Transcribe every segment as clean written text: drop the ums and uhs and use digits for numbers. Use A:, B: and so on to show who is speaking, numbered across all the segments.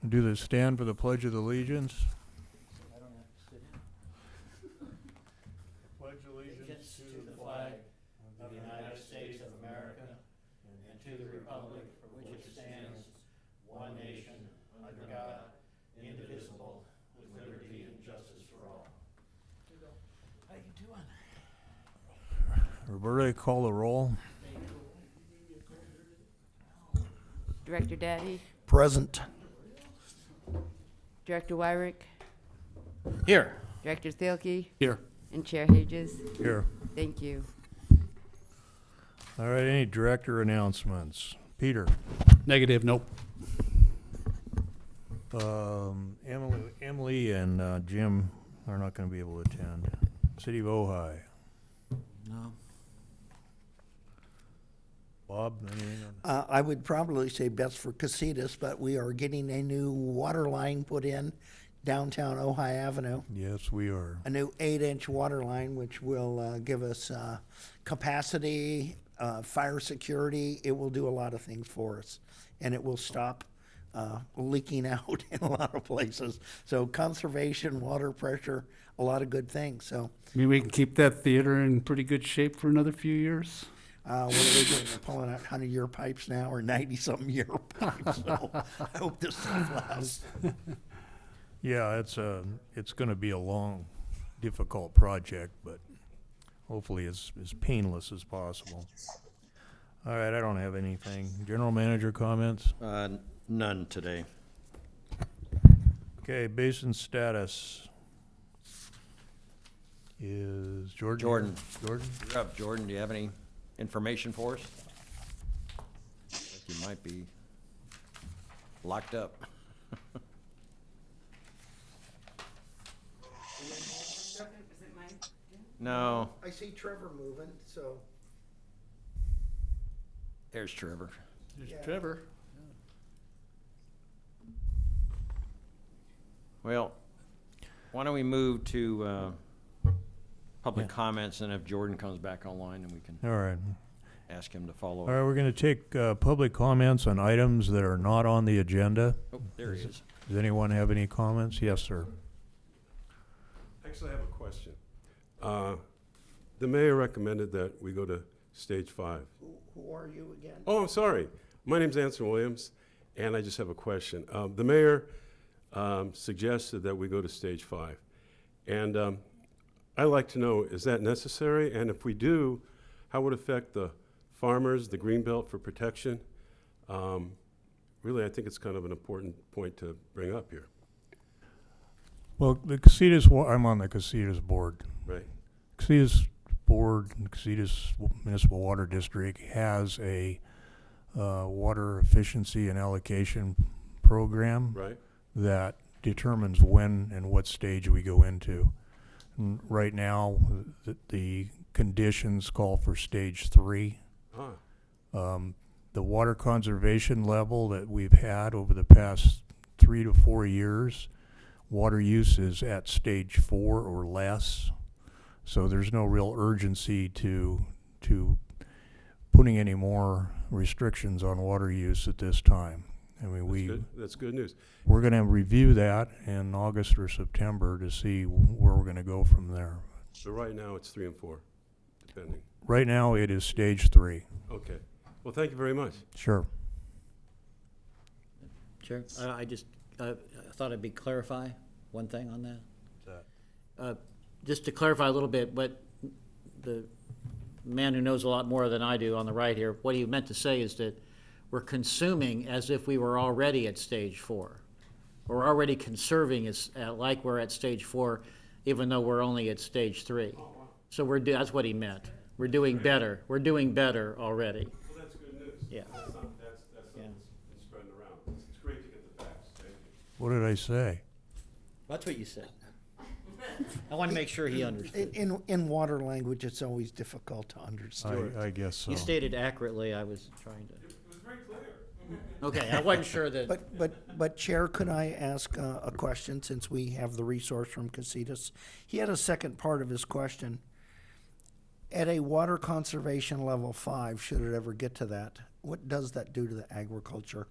A: do the stand for the Pledge of Allegiance.
B: I don't have to sit in.
A: Pledge
B: Allegiance to the flag of the United States of America and to the republic for which it stands, one nation, under God, indivisible, with liberty and justice for all. How you doing?
A: Roberta, call the roll.
C: Director Daddy,
D: Present.
C: Director Wyrick,
B: Here.
C: Director Thielke,
D: Here.
C: and Chair Hedges.
A: Here.
C: Thank you.
A: All right, any director announcements? Peter.
D: Negative, nope.
A: Emily and Jim are not going to be able to attend. City of Ojai.
B: No.
A: Bob, anything?
D: I would probably say best for Casitas, but we are getting a new water line put in downtown Ojai Avenue.
A: Yes, we are.
D: A new 8-inch water line, which will give us capacity, fire security. It will do a lot of things for us, and it will stop leaking out in a lot of places. So conservation, water pressure, a lot of good things. So
E: I mean, we can keep that theater in pretty good shape for another few years.
D: what are they doing? They're pulling out 100-year pipes now, or 90-something year pipes. So I hope this stuff lasts.
A: Yeah, it's going to be a long, difficult project, but hopefully as painless as possible. All right, I don't have anything. General manager comments?
F: None today.
A: Okay, basin status is Jordan.
F: Jordan.
A: Jordan?
F: You're up, Jordan. Do you have any information for us? I think you might be locked up. No,
D: I see Trevor moving, so.
F: there's Trevor.
E: There's
D: Yeah.
E: Trevor.
F: Well, why don't we move to public comments, and if Jordan comes back online, then we can
A: All right.
F: ask him to follow
A: All
F: up.
A: right, we're going to take public comments on items that are not on the agenda.
F: Oh, there he is.
A: Does anyone have any comments? Yes, sir.
G: Actually, I have a question. The mayor recommended that we go to stage 5.
D: Who are you again?
G: Oh, I'm sorry. My name's Anson Williams, and I just have a question. The mayor suggested that we go to stage 5. And I'd like to know, is that necessary? And if we do, how would it affect the farmers, the Greenbelt for protection? Really, I think it's kind of an important point to bring up here,
A: Well, the Casitas, I'm on the Casitas board.
G: right?
A: Casitas board, Casitas Municipal Water District has a water efficiency and allocation program
G: Right?
A: that determines when and what stage we go into. And right now, the conditions call for stage 3.
G: Ah,
A: The water conservation level that we've had over the past 3 to 4 years, water use is at stage 4 or less. So there's no real urgency to putting any more restrictions on water use at this time. I mean,
G: that's good news.
A: we're going to review that in August or September to see where we're going to go from there.
G: So right now, it's 3 and 4, depending.
A: Right now, it is stage 3.
G: Okay. Well, thank you very much.
A: Sure.
B: Chair, I thought I'd clarify one thing on that. Just to clarify a little bit, what the man who knows a lot more than I do on the right here, what he meant to say is that we're consuming as if we were already at stage 4. We're already conserving as like we're at stage 4, even though we're only at stage 3. So that's what he meant. We're doing better. We're doing better already.
G: Well, that's good news.
B: Yeah.
G: That's something that's spreading around. It's great to get the facts. Thank you.
A: What did I say?
B: That's what you said. I want to make sure he understood.
D: In water language, it's always difficult to understand.
A: I guess so.
B: You stated accurately. I was trying to.
G: It was very clear.
B: Okay, I wasn't sure that.
D: But Chair, could I ask a question, since we have the resource from Casitas? He had a second part of his question. At a water conservation level 5, should it ever get to that, what does that do to the agriculture?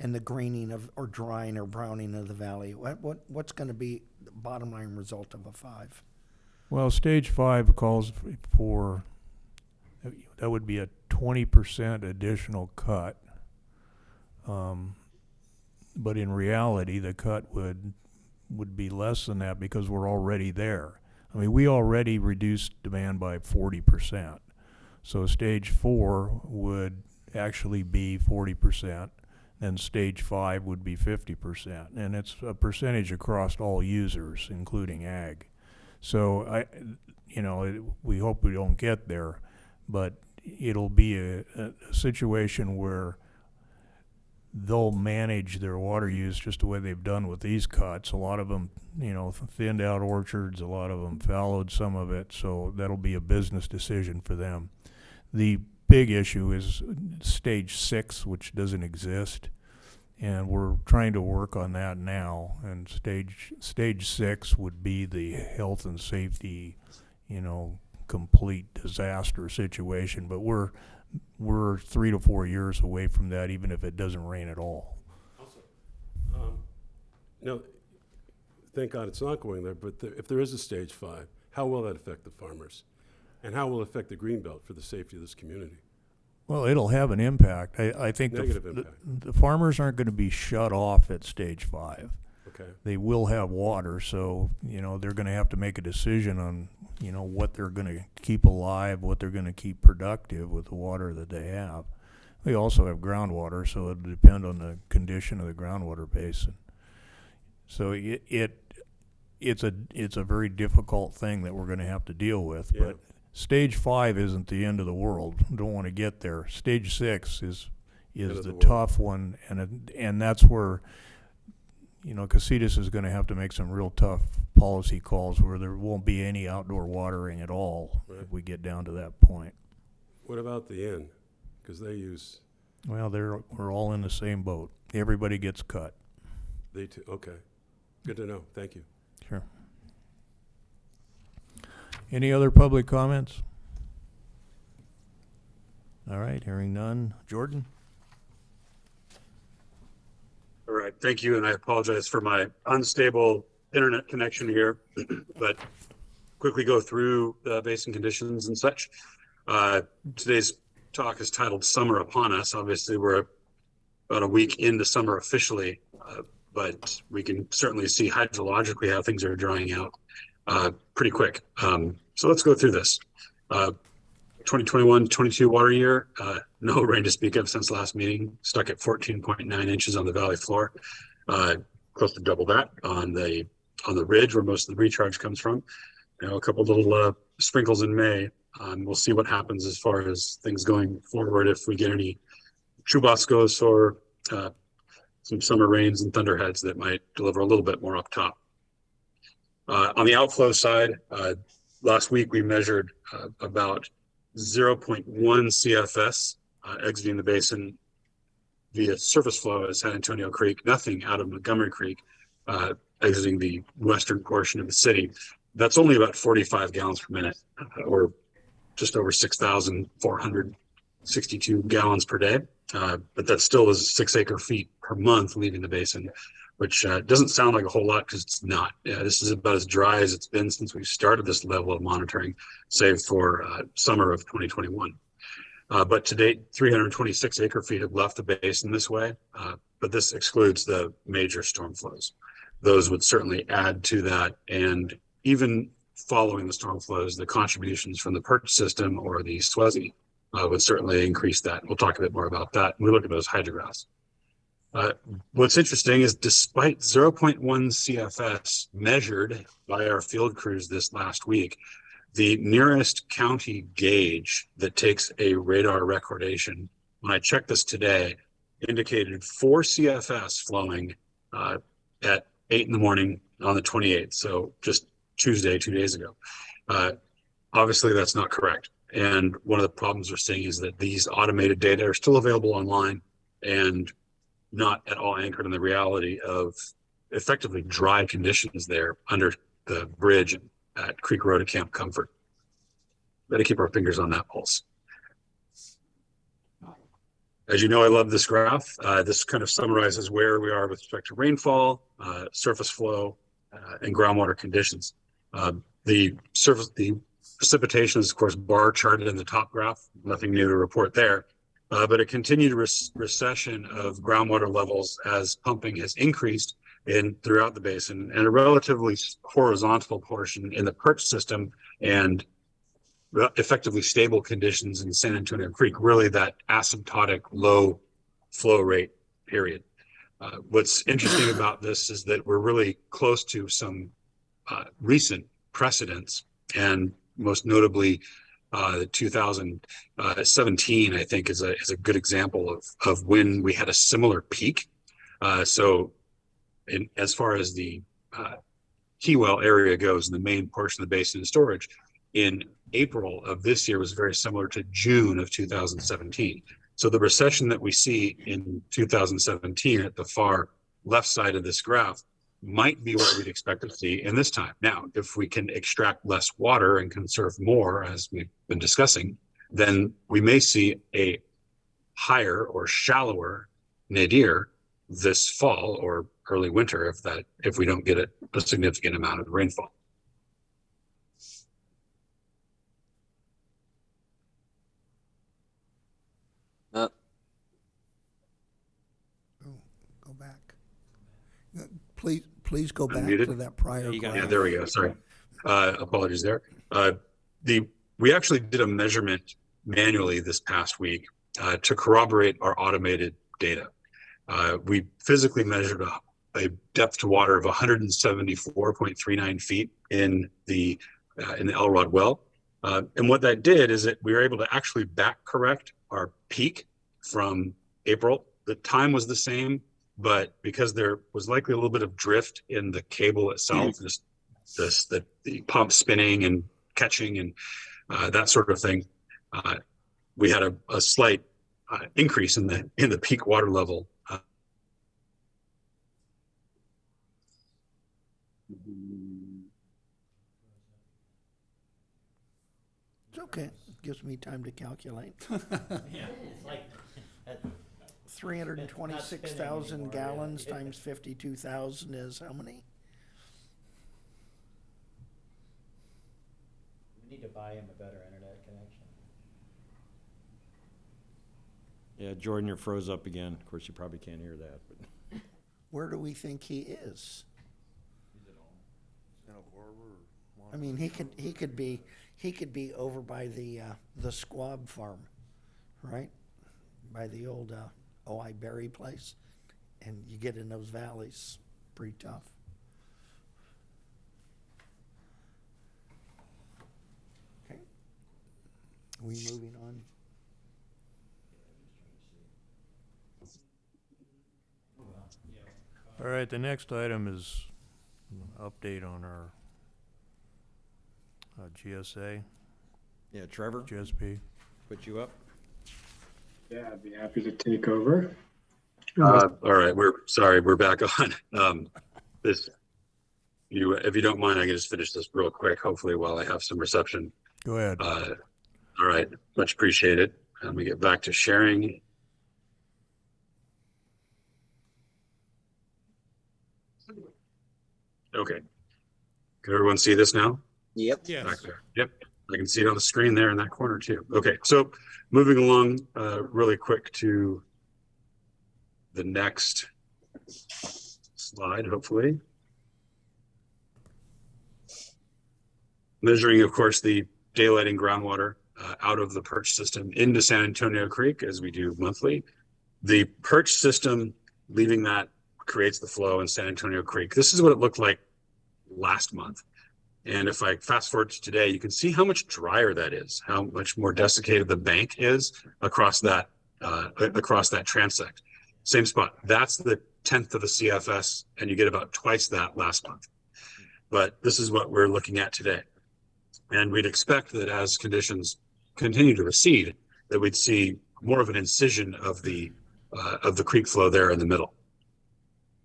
D: and the greening of, or drying or browning of the valley? What's going to be the bottom line result of a 5?
A: Well, stage 5 calls for, that would be a 20% additional cut. But in reality, the cut would be less than that because we're already there. I mean, we already reduced demand by 40%. So stage 4 would actually be 40%, and stage 5 would be 50%. And it's a percentage across all users, including ag. So we hope we don't get there, but it'll be a situation where they'll manage their water use just the way they've done with these cuts. A lot of them, thinned out orchards, a lot of them fallowed some of it, so that'll be a business decision for them. The big issue is stage 6, which doesn't exist, and we're trying to work on that now. And stage 6 would be the health and safety, complete disaster situation. But we're 3 to 4 years away from that, even if it doesn't rain at all.
G: Now, thank God it's not going there, but if there is a stage 5, how will that affect the farmers? And how will it affect the greenbelt for the safety of this community?
A: Well, it'll have an impact. I think
G: Negative impact.
A: the farmers aren't going to be shut off at stage 5.
G: Okay.
A: They will have water, so they're going to have to make a decision on what they're going to keep alive, what they're going to keep productive with the water that they have. We also have groundwater, so it'll depend on the condition of the groundwater basin. So it's a very difficult thing that we're going to have to deal with.
G: Yeah.
A: But stage 5 isn't the end of the world. Don't want to get there. Stage 6 is the tough one, and that's where Casitas is going to have to make some real tough policy calls where there won't be any outdoor watering at all if we get down to that point.
G: What about the inn? Because they use,
A: Well, we're all in the same boat. Everybody gets cut.
G: they too, okay. Good to know. Thank you.
A: Sure. Any other public comments? All right, hearing none. Jordan?
H: All right, thank you, and I apologize for my unstable internet connection here, but quickly go through the basin conditions and such. Today's talk is titled Summer Upon Us. Obviously, we're about a week into summer officially, but we can certainly see hydrologically how things are drying out pretty quick. So let's go through this. 2021-22 water year, no rain to speak of since last meeting, stuck at 14.9 inches on the valley floor, close to double that on the ridge where most of the recharge comes from. A couple little sprinkles in May. We'll see what happens as far as things going forward if we get any chubascos or some summer rains and thunderheads that might deliver a little bit more up top. On the outflow side, last week we measured about 0.1 CFS exiting the basin via surface flow at San Antonio Creek, nothing out of Montgomery Creek exiting the western portion of the city. That's only about 45 gallons per minute, or just over 6,462 gallons per day. But that still is 6 acre feet per month leaving the basin, which doesn't sound like a whole lot because it's not. This is about as dry as it's been since we started this level of monitoring, save for summer of 2021. But to date, 326 acre feet have left the basin this way, but this excludes the major storm flows. Those would certainly add to that, and even following the storm flows, the contributions from the perch system or the SWESI would certainly increase that. We'll talk a bit more about that when we look at those hydrographs. What's interesting is despite 0.1 CFS measured by our field crews this last week, the nearest county gauge that takes a radar recordation, when I checked this today, indicated 4 CFS flowing at 8 in the morning on the 28th. So just Tuesday, 2 days ago. Obviously, that's not correct. And one of the problems we're seeing is that these automated data are still available online and not at all anchored in the reality of effectively dry conditions there under the bridge at Creek Road at Camp Comfort. Got to keep our fingers on that pulse. As you know, I love this graph. This kind of summarizes where we are with respect to rainfall, surface flow, and groundwater conditions. The precipitation is, of course, bar charted in the top graph. Nothing new to report there. But a continued recession of groundwater levels as pumping has increased throughout the basin, and a relatively horizontal portion in the perch system, and effectively stable conditions in San Antonio Creek, really that asymptotic low flow rate period. What's interesting about this is that we're really close to some recent precedents, and most notably 2017, I think, is a good example of when we had a similar peak. As far as the Keywell area goes, in the main portion of the basin and storage, in April of this year was very similar to June of 2017. So the recession that we see in 2017 at the far left side of this graph might be what we'd expect to see in this time. Now, if we can extract less water and conserve more, as we've been discussing, then we may see a higher or shallower nadir this fall or early winter if we don't get a significant amount of rainfall.
D: Go back. Please go back
H: Unmuted?
D: to that prior
F: You got it.
H: Yeah,
D: graph.
H: there we go. Sorry. Apologies there. We actually did a measurement manually this past week to corroborate our automated data. We physically measured a depth to water of 174.39 feet in the Elrod well. And what that did is that we were able to actually back correct our peak from April. The time was the same, but because there was likely a little bit of drift in the cable itself, the pump spinning and catching and that sort of thing, we had a slight increase in the peak water level.
D: It's okay. It gives me time to calculate.
B: Yeah, it's like,
D: 326,000 gallons times 52,000 is how many?
B: we need to buy him a better internet connection.
F: Yeah, Jordan, you're froze up again. Of course, you probably can't hear that, but.
D: Where do we think he is? I mean, he could be over by the Squab farm, right? By the old O.I. Berry place, and you get in those valleys, pretty tough. Okay. Are we moving on?
A: All right, the next item is an update on our GSA,
F: Yeah, Trevor,
A: GSP.
F: put you up.
I: Yeah, I'd be happy to take over.
H: All right, we're back on. If you don't mind, I can just finish this real quick, hopefully while I have some reception.
A: Go ahead.
H: All right, much appreciated. Let me get back to sharing. Okay. Can everyone see this now?
F: Yep.
H: Back there. Yep. I can see it on the screen there in that corner too. Okay, so moving along really quick to the next slide, hopefully. Measuring, of course, the daylighting groundwater out of the perch system into San Antonio Creek, as we do monthly. The perch system, leaving that, creates the flow in San Antonio Creek. This is what it looked like last month. And if I fast forward to today, you can see how much drier that is, how much more desiccated the bank is across that transect. Same spot. That's the 10th of a CFS, and you get about twice that last month. But this is what we're looking at today. And we'd expect that as conditions continue to recede, that we'd see more of an incision of the creek flow there in the middle.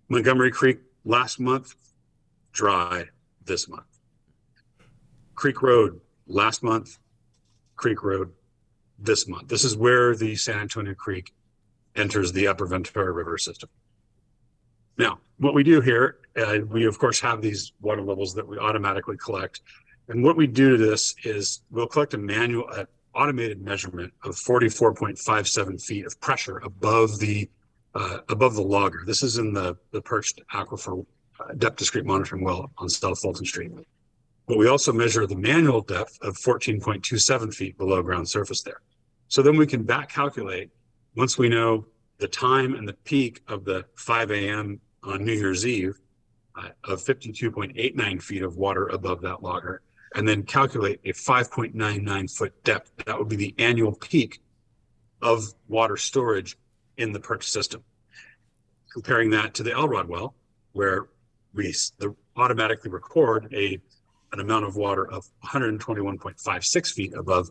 H: Montgomery Creek last month, dry this month. Creek Road last month, Creek Road this month. This is where the San Antonio Creek enters the upper Ventura River system. Now, what we do here, we of course have these water levels that we automatically collect. And what we do to this is we'll collect a automated measurement of 44.57 feet of pressure above the logger. This is in the perched aquifer depth discrete monitoring well on South Fulton Street. But we also measure the manual depth of 14.27 feet below ground surface there. So then we can back calculate, once we know the time and the peak of the 5 a.m. on New Year's Eve of 52.89 feet of water above that logger, and then calculate a 5.99 foot depth. That would be the annual peak of water storage in the perch system. Comparing that to the Elrod well, where we automatically record an amount of water of 121.56 feet above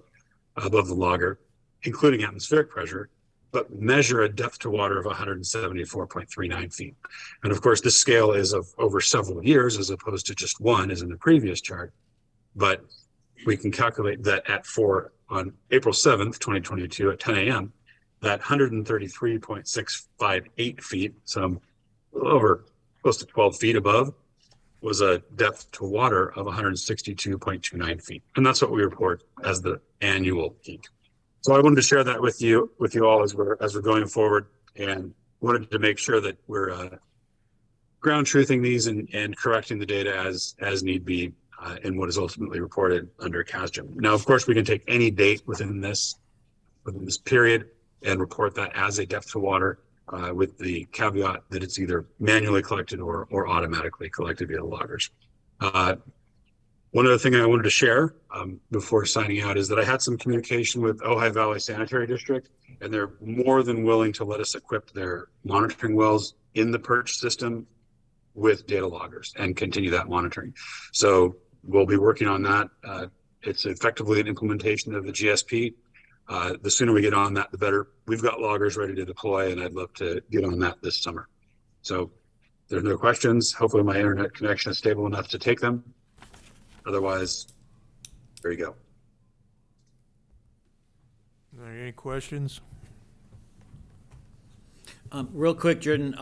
H: the logger, including atmospheric pressure, but measure a depth to water of 174.39 feet. And of course, this scale is of over several years as opposed to just one, as in the previous chart. But we can calculate that on April 7th, 2022 at 10 a.m., that 133.658 feet, so over close to 12 feet above, was a depth to water of 162.29 feet. And that's what we report as the annual peak. So I wanted to share that with you all as we're going forward, and wanted to make sure that we're ground truthing these and correcting the data as need be in what is ultimately reported under CASGIM. Now, of course, we can take any date within this period and report that as a depth to water, with the caveat that it's either manually collected or automatically collected via the loggers. One other thing I wanted to share before signing out is that I had some communication with Ojai Valley Sanitary District, and they're more than willing to let us equip their monitoring wells in the perch system with data loggers and continue that monitoring. So we'll be working on that. It's effectively an implementation of the GSP. The sooner we get on that, the better. We've got loggers ready to deploy, and I'd love to get on that this summer. So there's no questions. Hopefully my internet connection is stable enough to take them. Otherwise, there you go.
A: Are there any questions?
B: Real quick, Jordan,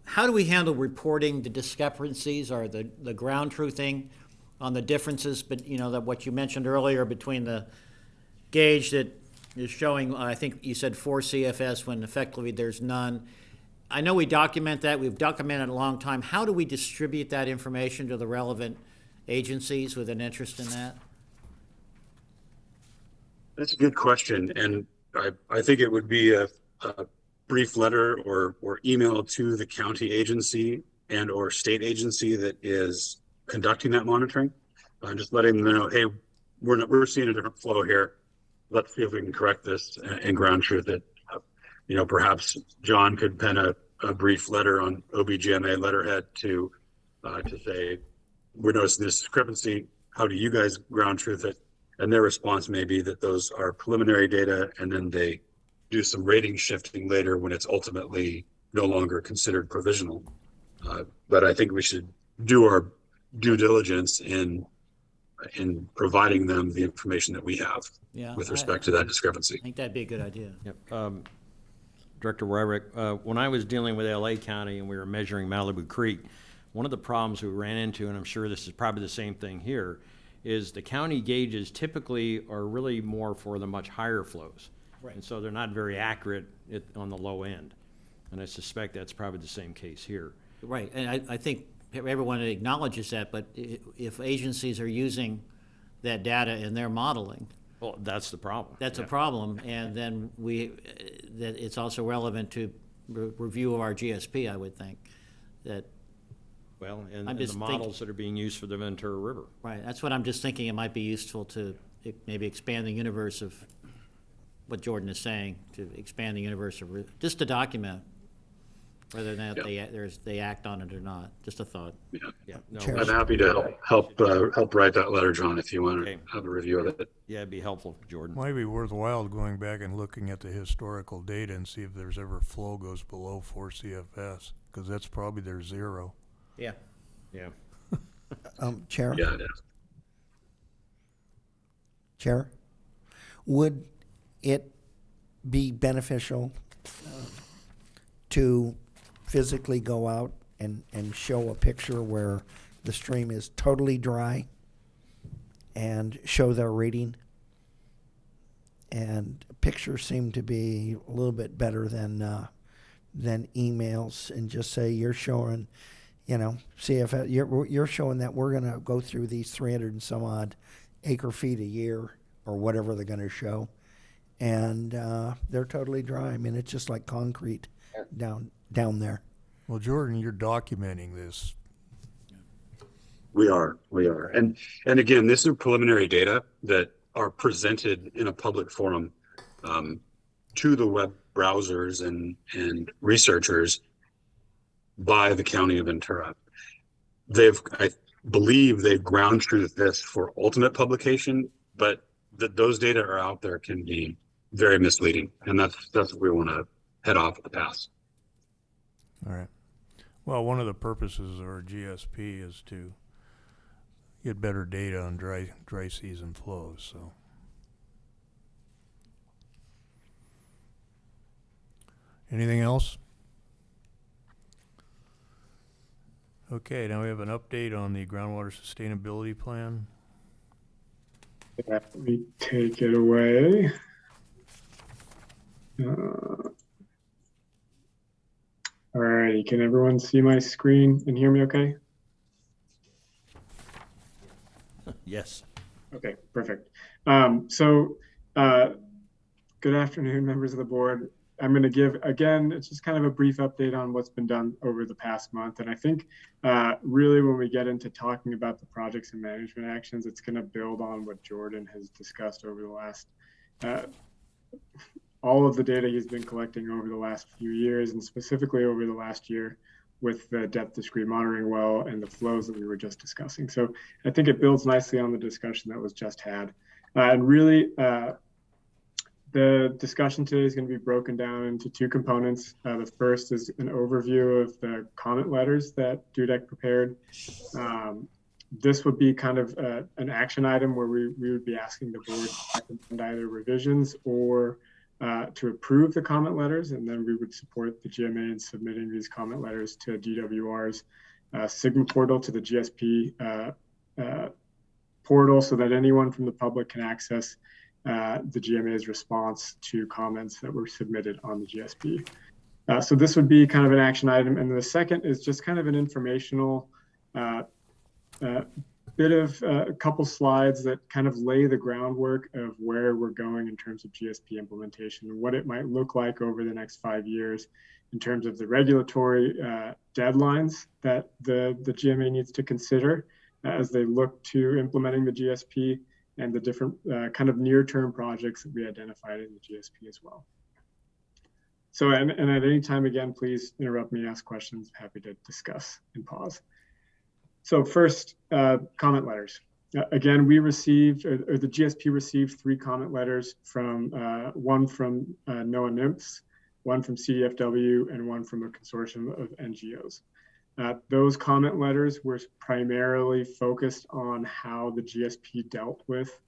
B: how do we handle reporting the discrepancies or the ground truthing on the differences, but that what you mentioned earlier between the gauge that is showing, I think you said 4 CFS when effectively there's none. I know we document that. We've documented it a long time. How do we distribute that information to the relevant agencies with an interest in that?
H: That's a good question. And I think it would be a brief letter or email to the county agency and or state agency that is conducting that monitoring. Just letting them know, hey, we're seeing a different flow here. Let's see if we can correct this and ground truth it. Perhaps John could pen a brief letter on OBGMA letterhead to say, we're noticing this discrepancy. How do you guys ground truth it? And their response may be that those are preliminary data, and then they do some rating shifting later when it's ultimately no longer considered provisional. But I think we should do our due diligence in providing them the information that we have with respect to that discrepancy.
B: I think that'd be a good idea.
F: Yep. Director Wyrick, when I was dealing with LA County and we were measuring Malibu Creek, one of the problems we ran into, and I'm sure this is probably the same thing here, is the county gauges typically are really more for the much higher flows. Right. And so they're not very accurate on the low end. And I suspect that's probably the same case here.
B: Right, and I think everyone acknowledges that, but if agencies are using that data in their modeling,
F: well, that's the problem.
B: That's a problem, and then that it's also relevant to review of our GSP, I would think, that.
F: Well, and the models that are being used for the Ventura River.
B: Right, that's what I'm just thinking. It might be useful to maybe expand the universe of what Jordan is saying, to expand the universe of, just to document whether or not they act on it or not. Just a thought.
F: Yeah. No,
H: I'm happy to help write that letter, John, if you want to have a review of it.
F: Yeah, it'd be helpful, Jordan.
A: Might be worthwhile going back and looking at the historical data and see if there's ever flow goes below 4 CFS, because that's probably their zero.
B: Yeah.
F: Yeah.
D: Chair?
H: Yeah, it is.
D: Chair? Would it be beneficial to physically go out and show a picture where the stream is totally dry and show their reading. And pictures seem to be a little bit better than emails, and just say you're showing, see if you're showing that we're going to go through these 300 and some odd acre feet a year or whatever they're going to show. And they're totally dry. I mean, it's just like concrete down there.
A: Well, Jordan, you're documenting this.
H: We are. And again, this is preliminary data that are presented in a public forum to the web browsers and researchers by the County of Ventura. I believe they've ground truthed this for ultimate publication, but those data are out there can be very misleading, and that's what we want to head off at the pass.
A: All right. Well, one of the purposes of our GSP is to get better data on dry season flows. So, anything else? Okay, now we have an update on the groundwater sustainability plan.
I: Let me take it away. All right, can everyone see my screen and hear me okay?
F: Yes.
I: Okay, perfect. Good afternoon, members of the board. I'm going to give, again, it's just kind of a brief update on what's been done over the past month. And I think really when we get into talking about the projects and management actions, it's going to build on what Jordan has discussed over the last, all of the data he's been collecting over the last few years, and specifically over the last year with the depth discrete monitoring well and the flows that we were just discussing. So I think it builds nicely on the discussion that was just had. And really, the discussion today is going to be broken down into two components. The first is an overview of the comment letters that DUDEC prepared. This would be kind of an action item where we would be asking the board to recommend either revisions or to approve the comment letters, and then we would support the GMA in submitting these comment letters to DWR's Sigma portal, to the GSP portal, so that anyone from the public can access the GMA's response to comments that were submitted on the GSP. So this would be kind of an action item. And the second is just kind of an informational bit of a couple slides that kind of lay the groundwork of where we're going in terms of GSP implementation and what it might look like over the next 5 years in terms of the regulatory deadlines that the GMA needs to consider as they look to implementing the GSP, and the different kind of near-term projects that we identified in the GSP as well. So, and at any time, again, please interrupt me, ask questions, happy to discuss and pause. So first, comment letters. Again, we received, or the GSP received 3 comment letters from, one from NOAA NIMS, one from CDFW, and one from a consortium of NGOs. Those comment letters were primarily focused on how the GSP dealt with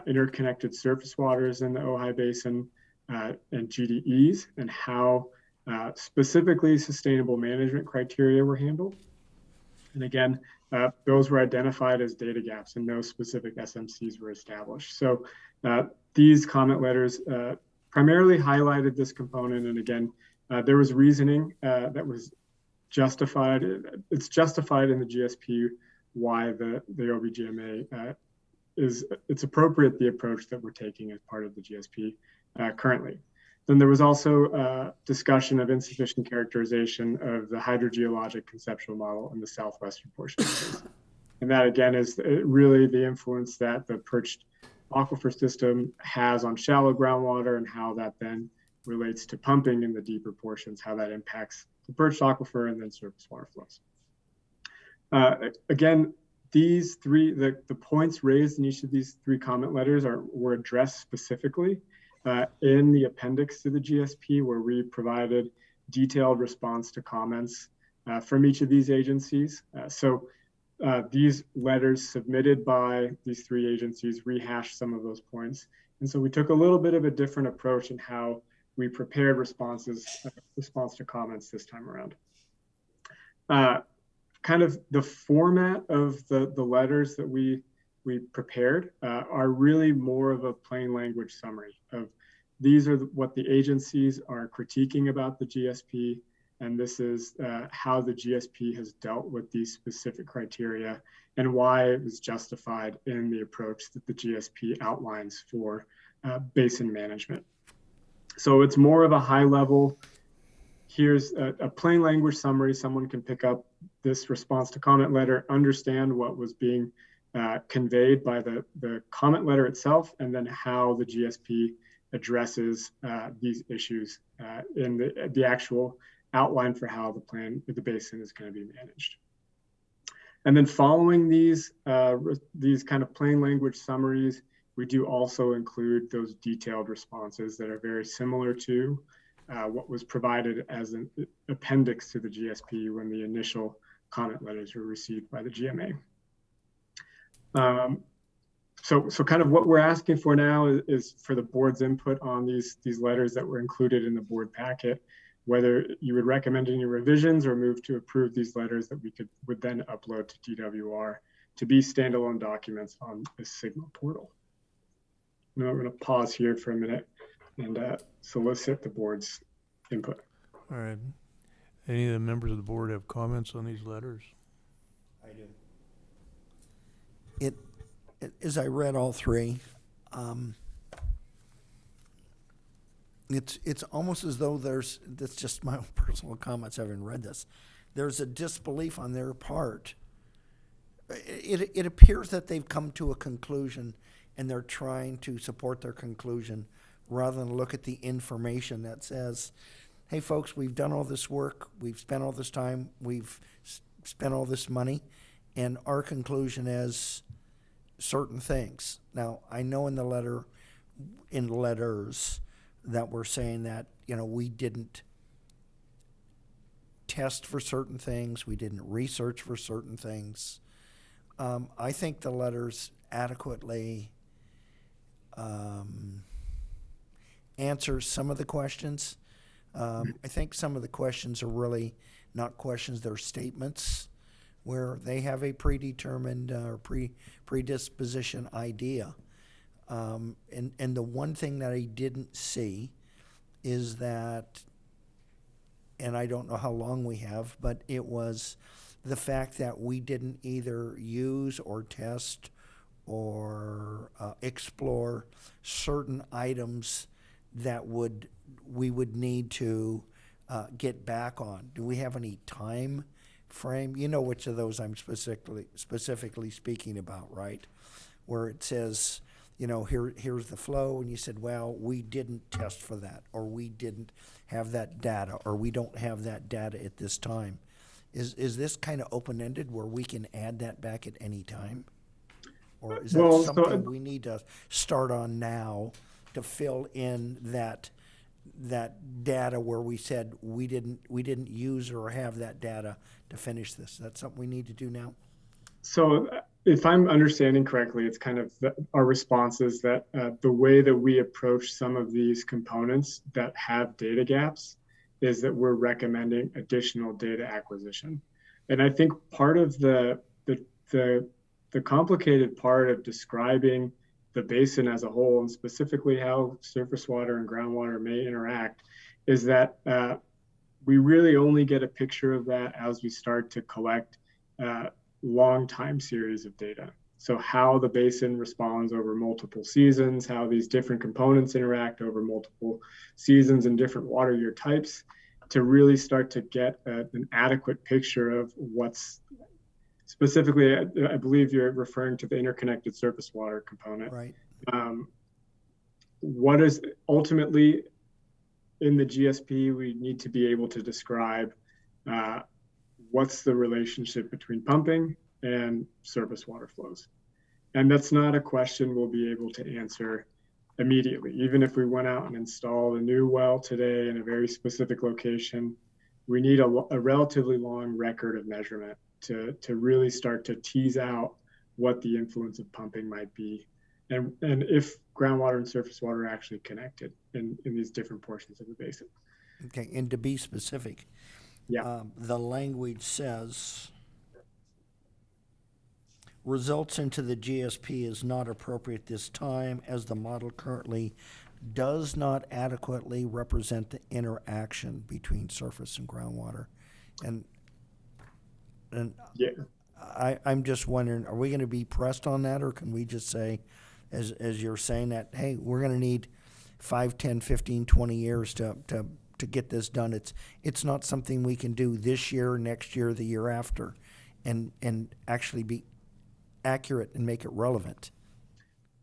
I: interconnected surface waters in the Ojai Basin and GDEs, and how specifically sustainable management criteria were handled. And again, those were identified as data gaps and no specific SMCs were established. So these comment letters primarily highlighted this component. And again, there was reasoning that was justified. It's justified in the GSP why the OBGMA it's appropriate, the approach that we're taking as part of the GSP currently. Then there was also discussion of insufficient characterization of the hydrogeologic conceptual model in the southwestern portion of the basin. And that again is really the influence that the perched aquifer system has on shallow groundwater, and how that then relates to pumping in the deeper portions, how that impacts the perched aquifer and then surface water flows. Again, these three, the points raised in each of these 3 comment letters were addressed specifically in the appendix to the GSP, where we provided detailed response to comments from each of these agencies. So these letters submitted by these 3 agencies rehash some of those points. And so we took a little bit of a different approach in how we prepared response to comments this time around. Kind of the format of the letters that we prepared are really more of a plain language summary of these are what the agencies are critiquing about the GSP, and this is how the GSP has dealt with these specific criteria and why it was justified in the approach that the GSP outlines for basin management. So it's more of a high level, here's a plain language summary. Someone can pick up this response to comment letter, understand what was being conveyed by the comment letter itself, and then how the GSP addresses these issues in the actual outline for how the basin is going to be managed. And then following these kind of plain language summaries, we do also include those detailed responses that are very similar to what was provided as an appendix to the GSP when the initial comment letters were received by the GMA. So kind of what we're asking for now is for the board's input on these letters that were included in the board packet, whether you would recommend any revisions or move to approve these letters that we would then upload to DWR to be standalone documents on the Sigma portal. Now I'm going to pause here for a minute and solicit the board's input.
A: All right. Any of the members of the board have comments on these letters?
D: I do. As I read all three, it's almost as though that's just my own personal comments having read this. There's a disbelief on their part. It appears that they've come to a conclusion and they're trying to support their conclusion rather than look at the information that says, hey folks, we've done all this work, we've spent all this time, we've spent all this money, and our conclusion is certain things. Now, I know in letters that we're saying that, we didn't test for certain things, we didn't research for certain things. I think the letters adequately answer some of the questions. I think some of the questions are really not questions, they're statements where they have a predetermined or predisposition idea. And the one thing that I didn't see is that, and I don't know how long we have, but it was the fact that we didn't either use or test or explore certain items that we would need to get back on. Do we have any time frame? You know which of those I'm specifically speaking about, right? Where it says, here's the flow, and you said, well, we didn't test for that, or we didn't have that data, or we don't have that data at this time. Is this kind of open-ended where we can add that back at any time? Or is that something we need to start on now to fill in that data where we said we didn't use or have that data to finish this? That's something we need to do now?
I: So if I'm understanding correctly, it's kind of our response is that the way that we approach some of these components that have data gaps is that we're recommending additional data acquisition. And I think part of the complicated part of describing the basin as a whole, and specifically how surface water and groundwater may interact, is that we really only get a picture of that as we start to collect long time series of data. So how the basin responds over multiple seasons, how these different components interact over multiple seasons and different water year types, to really start to get an adequate picture of what's specifically, I believe you're referring to the interconnected surface water component.
D: Right.
I: What is ultimately in the GSP, we need to be able to describe what's the relationship between pumping and surface water flows. And that's not a question we'll be able to answer immediately. Even if we went out and installed a new well today in a very specific location, we need a relatively long record of measurement to really start to tease out what the influence of pumping might be. and if groundwater and surface water are actually connected in these different portions of the basin.
D: Okay, and to be specific,
I: Yeah.
D: the language says results into the GSP is not appropriate this time as the model currently does not adequately represent the interaction between surface and groundwater. And
I: Yeah.
D: I'm just wondering, are we gonna be pressed on that, or can we just say, as you're saying that, hey, we're gonna need 5, 10, 15, 20 years to get this done? It's not something we can do this year, next year, the year after, and actually be accurate and make it relevant.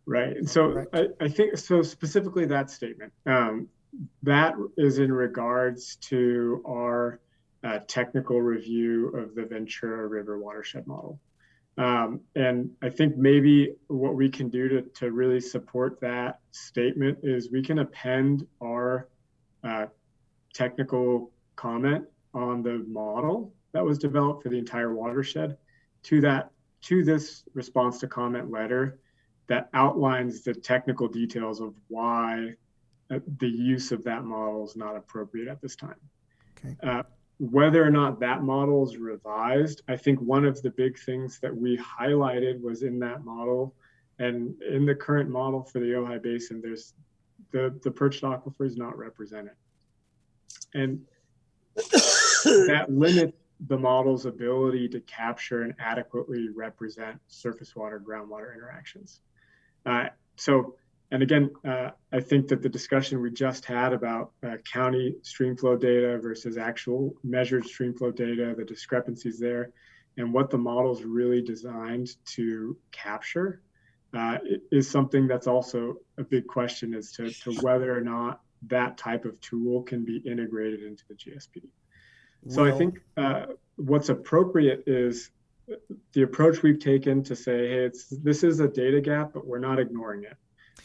I: Right. And so
D: Correct.
I: I think, so specifically that statement, that is in regards to our technical review of the Ventura River watershed model. And I think maybe what we can do to really support that statement is we can append our technical comment on the model that was developed for the entire watershed to this response to comment letter that outlines the technical details of why the use of that model is not appropriate at this time.
D: Okay.
I: Whether or not that model is revised, I think one of the big things that we highlighted was in that model, and in the current model for the Ojai Basin, there's the perched aquifer is not represented. And that limits the model's ability to capture and adequately represent surface water groundwater interactions. And again, I think that the discussion we just had about county streamflow data versus actual measured streamflow data, the discrepancies there, and what the model's really designed to capture is something that's also a big question as to whether or not that type of tool can be integrated into the GSP. So I think what's appropriate is the approach we've taken to say, hey, this is a data gap, but we're not ignoring it.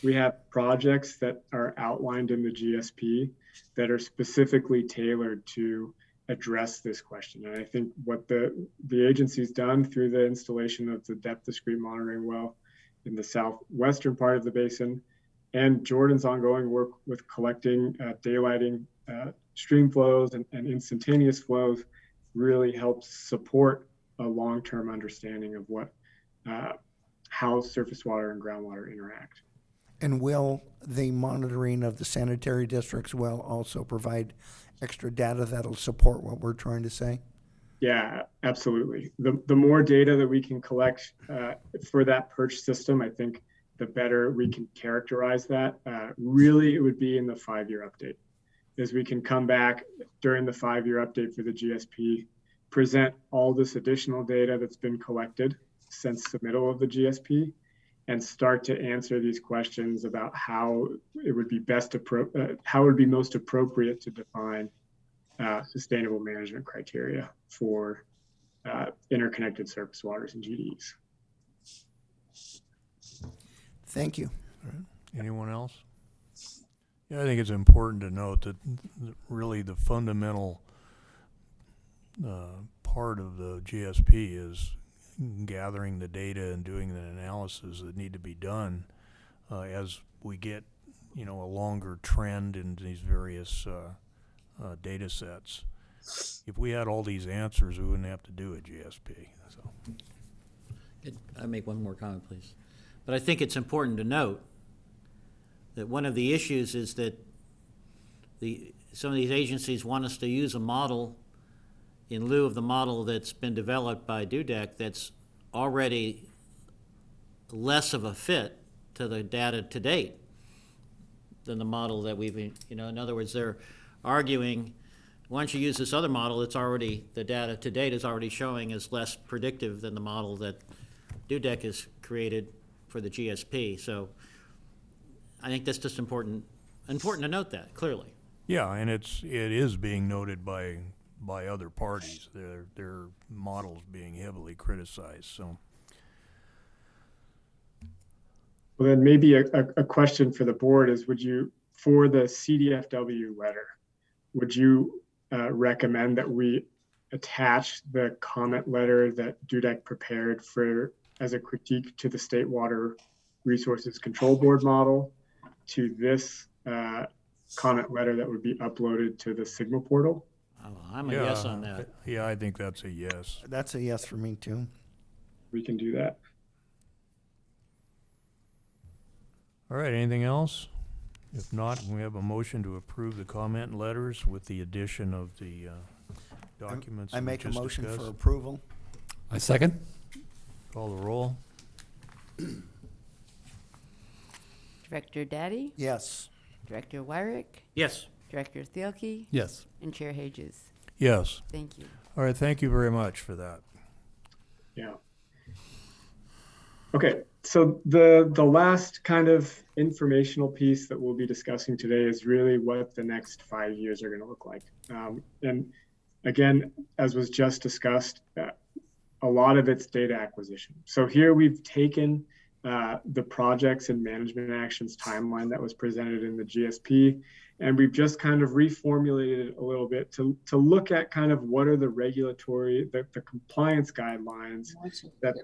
I: We have projects that are outlined in the GSP that are specifically tailored to address this question. And I think what the agency's done through the installation of the depth discrete monitoring well in the southwestern part of the basin, and Jordan's ongoing work with collecting, daylighting stream flows and instantaneous flows really helps support a long-term understanding of how surface water and groundwater interact.
D: And will the monitoring of the sanitary districts well also provide extra data that'll support what we're trying to say?
I: Yeah, absolutely. The more data that we can collect for that perch system, I think the better we can characterize that. Really, it would be in the 5-year update, as we can come back during the 5-year update for the GSP, present all this additional data that's been collected since the middle of the GSP, and start to answer these questions about how it would be how it would be most appropriate to define sustainable management criteria for interconnected surface waters and GDEs.
D: Thank you.
A: Anyone else? Yeah, I think it's important to note that really the fundamental part of the GSP is gathering the data and doing the analysis that need to be done as we get, a longer trend in these various data sets. If we had all these answers, we wouldn't have to do a GSP. So,
B: I make one more comment, please. But I think it's important to note that one of the issues is that some of these agencies want us to use a model in lieu of the model that's been developed by DUDEC that's already less of a fit to the data to date than the model that we've been, in other words, they're arguing, once you use this other model, the data to date is already showing is less predictive than the model that DUDEC has created for the GSP. So I think that's just important to note that clearly.
A: yeah, and it is being noted by other parties. Their models being heavily criticized. So,
I: Well, then maybe a question for the board is, for the CDFW letter, would you recommend that we attach the comment letter that DUDEC prepared as a critique to the state water Resources Control Board model to this comment letter that would be uploaded to the Sigma portal.
B: Oh, I'm a yes on
A: Yeah,
B: that.
A: Yeah, I think that's a yes.
D: That's a yes for me too.
I: We can do that.
A: All right, anything else? If not, we have a motion to approve the comment letters with the addition of the documents.
D: I
A: that we
D: make a
A: just
D: motion for
A: discussed.
D: approval.
E: I second.
A: Call the roll.
C: Director Daddy,
D: Yes.
C: Director Wyrick,
B: Yes.
C: Director Thielke,
E: Yes.
C: and Chair Hages.
A: Yes.
C: Thank you.
A: All right, thank you very much for that.
I: Yeah. Okay, so the last kind of informational piece that we'll be discussing today is really what the next 5 years are going to look like. And again, as was just discussed, a lot of it's data acquisition. So here we've taken the projects and management actions timeline that was presented in the GSP, and we've just kind of reformulated it a little bit to look at kind of what are the regulatory, the compliance guidelines that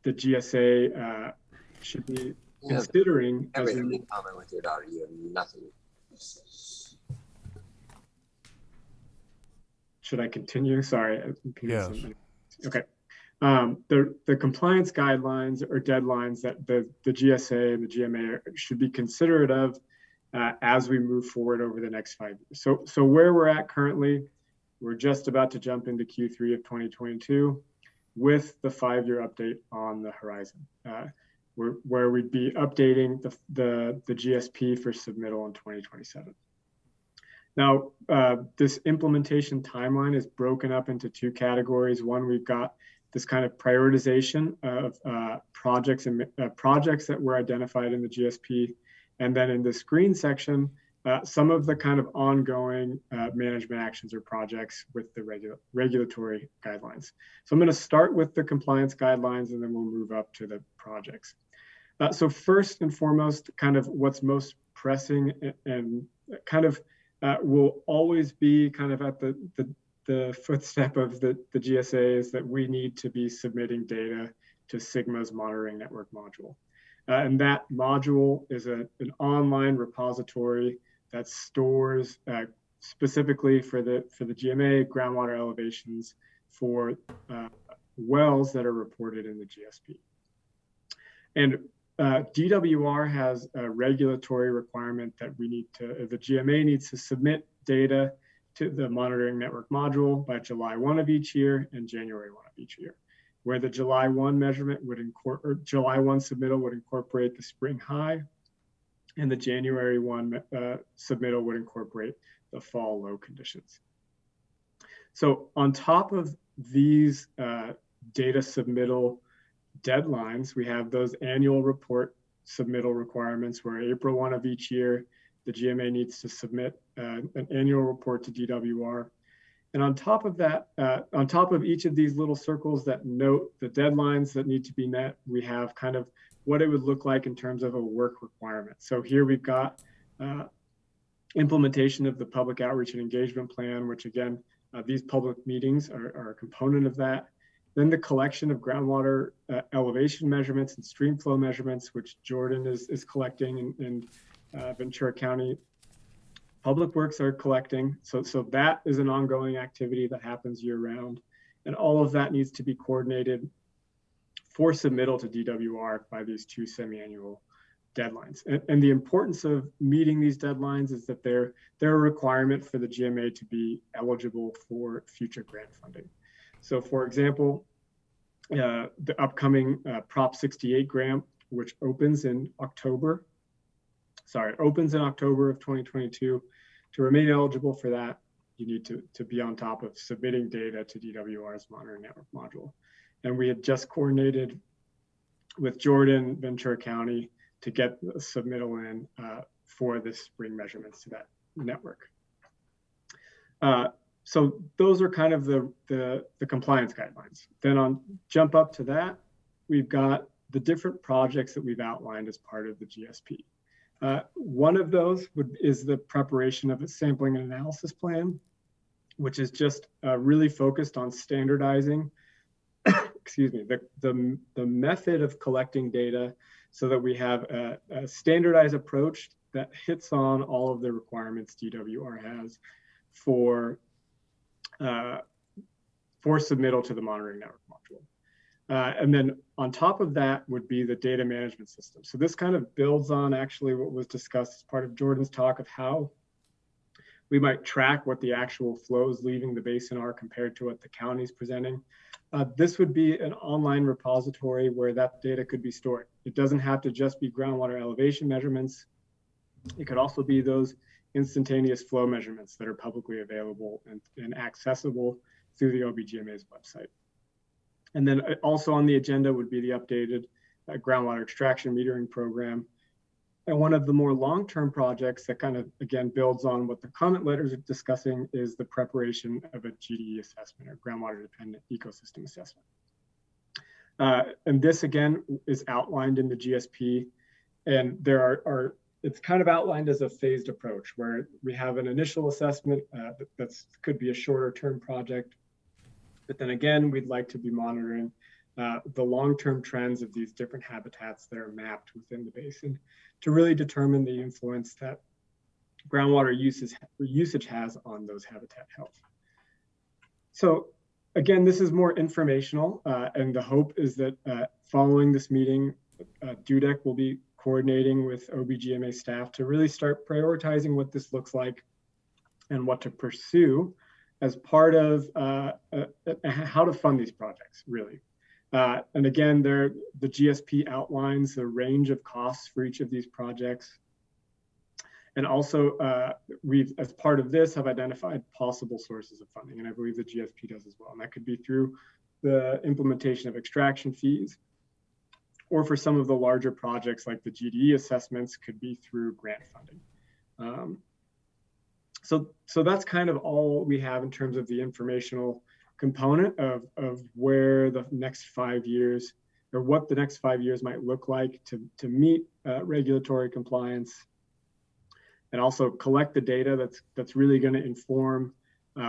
I: the GSA should be considering.
J: Everything in common with your daughter, you have nothing.
I: Should I continue? Sorry.
A: Yes.
I: Okay. The compliance guidelines or deadlines that the GSA and the GMA should be considerate of as we move forward over the next 5 years. So where we're at currently, we're just about to jump into Q3 of 2022 with the 5-year update on the horizon, where we'd be updating the GSP for submittal in 2027. Now, this implementation timeline is broken up into 2 categories. One, we've got this kind of prioritization of projects that were identified in the GSP. And then in this green section, some of the kind of ongoing management actions or projects with the regulatory guidelines. So I'm going to start with the compliance guidelines, and then we'll move up to the projects. So first and foremost, kind of what's most pressing and kind of will always be kind of at the footstep of the GSA is that we need to be submitting data to Sigma's monitoring network module. And that module is an online repository that stores specifically for the GMA groundwater elevations for wells that are reported in the GSP. And DWR has a regulatory requirement that the GMA needs to submit data to the monitoring network module by July 1 of each year and January 1 of each year, where the July 1 measurement July 1 submittal would incorporate the spring high, and the January 1 submittal would incorporate the fall low conditions. So on top of these data submittal deadlines, we have those annual report submittal requirements where April 1 of each year, the GMA needs to submit an annual report to DWR. And on top of that, on top of each of these little circles that note the deadlines that need to be met, we have kind of what it would look like in terms of a work requirement. So here we've got implementation of the public outreach and engagement plan, which again, these public meetings are a component of that. Then the collection of groundwater elevation measurements and stream flow measurements, which Jordan is collecting and Ventura County Public Works are collecting. So that is an ongoing activity that happens year round. And all of that needs to be coordinated for submittal to DWR by these 2 semi-annual deadlines. And the importance of meeting these deadlines is that they're a requirement for the GMA to be eligible for future grant funding. So for example, the upcoming Prop 68 grant, which opens in October of 2022. To remain eligible for that, you need to be on top of submitting data to DWR's monitoring network module. And we had just coordinated with Jordan, Ventura County to get the submittal in for the spring measurements to that network. So those are kind of the compliance guidelines. Then jump up to that, we've got the different projects that we've outlined as part of the GSP. One of those is the preparation of a sampling and analysis plan, which is just really focused on standardizing, excuse me, the method of collecting data so that we have a standardized approach that hits on all of the requirements DWR has for submittal to the monitoring network module. And then on top of that would be the data management system. So this kind of builds on actually what was discussed as part of Jordan's talk of how we might track what the actual flows leaving the basin are compared to what the county's presenting. This would be an online repository where that data could be stored. It doesn't have to just be groundwater elevation measurements. It could also be those instantaneous flow measurements that are publicly available and accessible through the OBGMA's website. And then also on the agenda would be the updated groundwater extraction metering program. And one of the more long-term projects that kind of, again, builds on what the comment letters are discussing is the preparation of a GDE assessment, or groundwater dependent ecosystem assessment. And this, again, is outlined in the GSP. And there it's kind of outlined as a phased approach where we have an initial assessment that could be a shorter term project. But then again, we'd like to be monitoring the long-term trends of these different habitats that are mapped within the basin to really determine the influence that groundwater usage has on those habitat health. So again, this is more informational, and the hope is that following this meeting, DUDEC will be coordinating with OBGMA staff to really start prioritizing what this looks like and what to pursue as part of how to fund these projects, really. And again, the GSP outlines the range of costs for each of these projects. And also, we've, as part of this, have identified possible sources of funding, and I believe the GSP does as well. And that could be through the implementation of extraction fees, or for some of the larger projects like the GDE assessments, could be through grant funding. So that's kind of all we have in terms of the informational component of where the next 5 years, or what the next 5 years might look like to meet regulatory compliance, and also collect the data that's really going to inform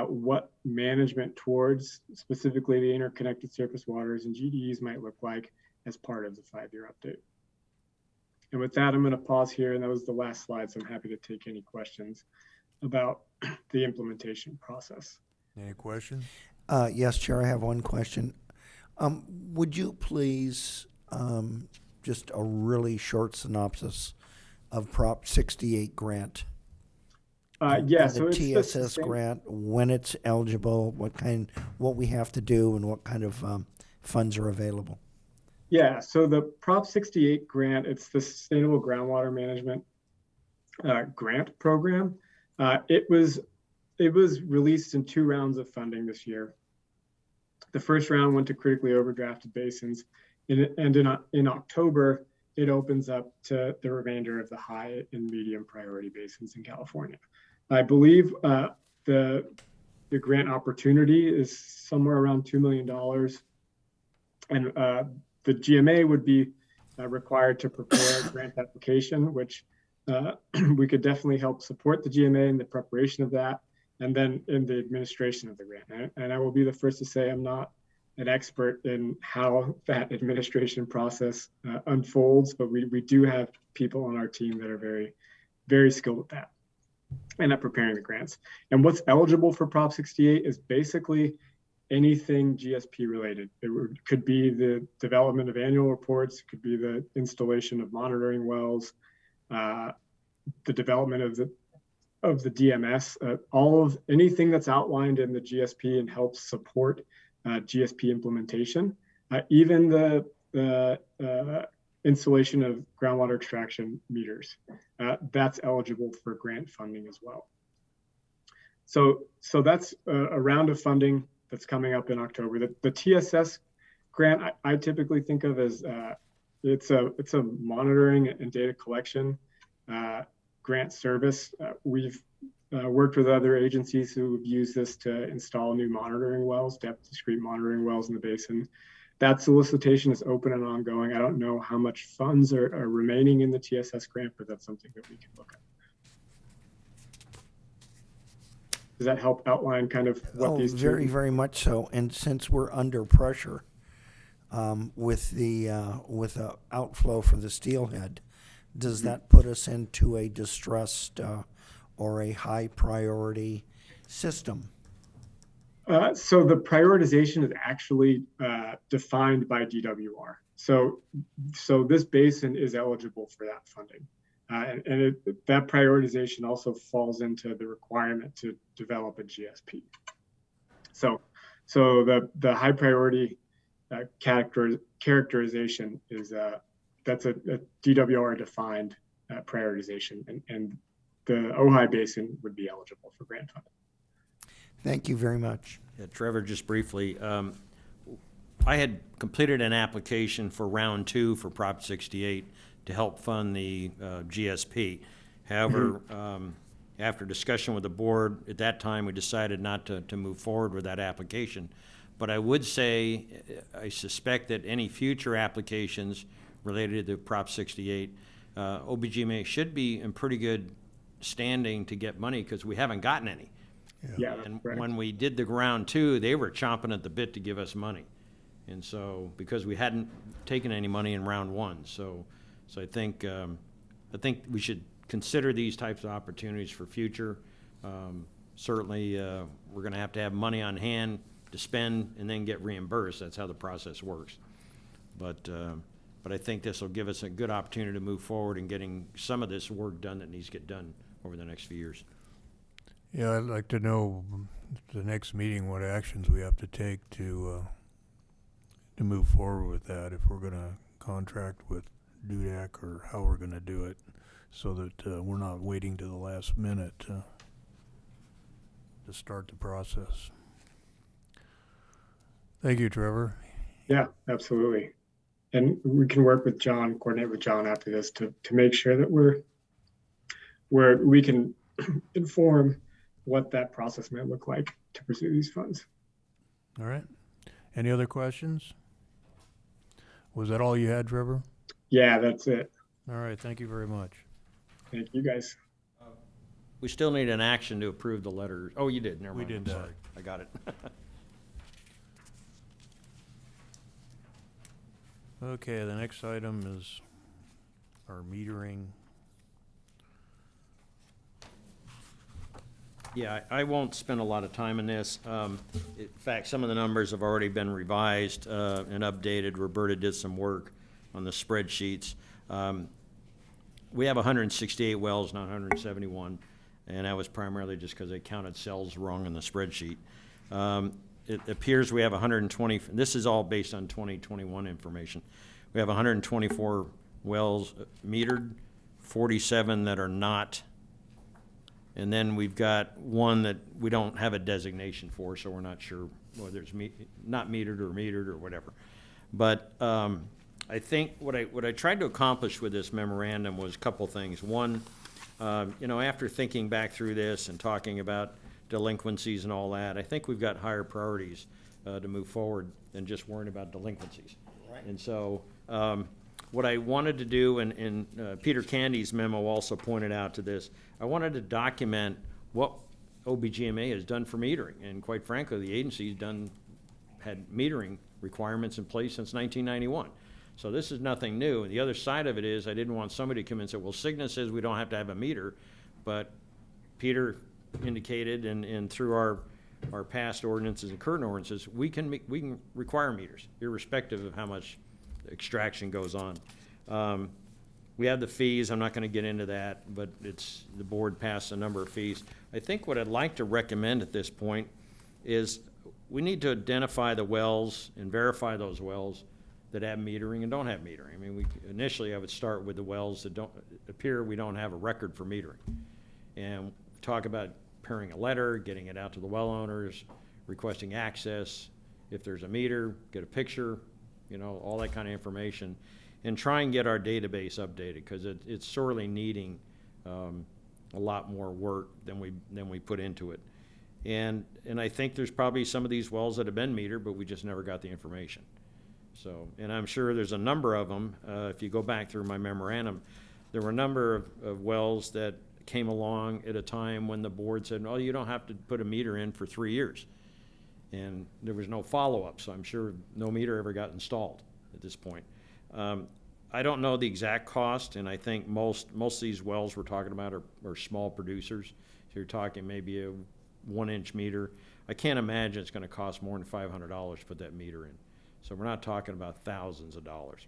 I: what management towards specifically the interconnected surface waters and GDEs might look like as part of the 5-year update. And with that, I'm going to pause here, and that was the last slide, so I'm happy to take any questions about the implementation process.
A: Any questions?
D: Yes, Chair, I have one question. Would you please, just a really short synopsis of Prop 68 grant?
I: Yeah,
D: and
I: so
D: the
I: it's
D: TSS grant, when it's eligible, what we have to do, and what kind of funds are available?
I: Yeah, so the Prop 68 grant, it's the Sustainable Groundwater Management Grant Program. It was released in 2 rounds of funding this year. The first round went to critically overdrafted basins, and in October, it opens up to the remainder of the high and medium priority basins in California. I believe the grant opportunity is somewhere around $2 million, and the GMA would be required to prepare a grant application, which we could definitely help support the GMA in the preparation of that, and then in the administration of the grant. And I will be the first to say I'm not an expert in how that administration process unfolds, but we do have people on our team that are very, very skilled at that and at preparing the grants. And what's eligible for Prop 68 is basically anything GSP related. Could be the development of annual reports, it could be the installation of monitoring wells, the development of the DMS, all of anything that's outlined in the GSP and helps support GSP implementation, even the installation of groundwater extraction meters, that's eligible for grant funding as well. So that's a round of funding that's coming up in October. The TSS grant I typically think of as it's a monitoring and data collection grant service. We've worked with other agencies who have used this to install new monitoring wells, depth discrete monitoring wells in the basin. That solicitation is open and ongoing. I don't know how much funds are remaining in the TSS grant, but that's something that we can look at. Does that help outline kind of what these
D: very, very much so. And since we're under pressure, with the outflow for the steelhead, does that put us into a distressed or a high priority system?
I: So the prioritization is actually defined by DWR. So this basin is eligible for that funding. That prioritization also falls into the requirement to develop a GSP. So the high priority characterization is that's a DWR defined prioritization, and the Ojai Basin would be eligible for grant funding.
D: Thank you very much.
F: Yeah, Trevor, just briefly, I had completed an application for round 2 for Prop 68 to help fund the GSP. However, after discussion with the board, at that time, we decided not to move forward with that application. But I would say, I suspect that any future applications related to Prop 68, OBGMA should be in pretty good standing to get money because we haven't gotten any.
I: Yeah,
F: And
I: correct.
F: when we did the round 2, they were chomping at the bit to give us money. And so, because we hadn't taken any money in round 1, so I think we should consider these types of opportunities for future. Certainly, we're going to have money on hand to spend and then get reimbursed. That's how the process works. But I think this will give us a good opportunity to move forward in getting some of this work done that needs to get done over the next few years.
A: Yeah, I'd like to know the next meeting what actions we have to take to move forward with that, if we're gonna contract with DUDAC or how we're gonna do it, so that we're not waiting to the last minute to start the process. Thank you, Trevor.
I: Yeah, absolutely. And we can work with John, coordinate with John after this to make sure that we can inform what that process might look like to pursue these funds.
A: All right. Any other questions? Was that all you had, Trevor?
I: Yeah, that's it.
A: All right. Thank you very much.
I: Thank you, guys.
F: We still need an action to approve the letter. Oh, you did, never
A: We
F: mind.
A: did
F: I'm
A: that.
F: sorry. I got it.
A: Okay, the next item is our metering.
F: Yeah, I won't spend a lot of time on this. In fact, some of the numbers have already been revised and updated. Roberta did some work on the spreadsheets. We have 168 wells, not 171, and that was primarily just because they counted cells wrong in the spreadsheet. It appears we have 120, this is all based on 2021 information. We have 124 wells metered, 47 that are not. And then we've got one that we don't have a designation for, so we're not sure whether it's not metered or whatever. But I think what I tried to accomplish with this memorandum was a couple things. One, after thinking back through this and talking about delinquencies and all that, I think we've got higher priorities to move forward than just worrying about delinquencies. Right. And so what I wanted to do, and Peter Candy's memo also pointed out to this, I wanted to document what OBGMA has done for metering. And quite frankly, the agency's had metering requirements in place since 1991. So this is nothing new. And the other side of it is I didn't want somebody to come in and say, well, Cigna says we don't have to have a meter, but Peter indicated, and through our past ordinances and current ordinances, we can require meters, irrespective of how much extraction goes on. We have the fees. I'm not going to get into that, but the board passed a number of fees. I think what I'd like to recommend at this point is we need to identify the wells and verify those wells that have metering and don't have metering. I mean, initially I would start with the wells that we don't have a record for metering, and talk about preparing a letter, getting it out to the well owners, requesting access. If there's a meter, get a picture, all that kind of information, and try and get our database updated, because it's sorely needing a lot more work than we put into it. And I think there's probably some of these wells that have been metered, but we just never got the information. So, and I'm sure there's a number of them. If you go back through my memorandum, there were a number of wells that came along at a time when the board said, oh, you don't have to put a meter in for 3 years. And there was no follow-up, so I'm sure no meter ever got installed at this point. I don't know the exact cost, and I think most of these wells we're talking about are small producers. So you're talking maybe a 1-inch meter. I can't imagine it's gonna cost more than $500 to put that meter in. So we're not talking about thousands of dollars.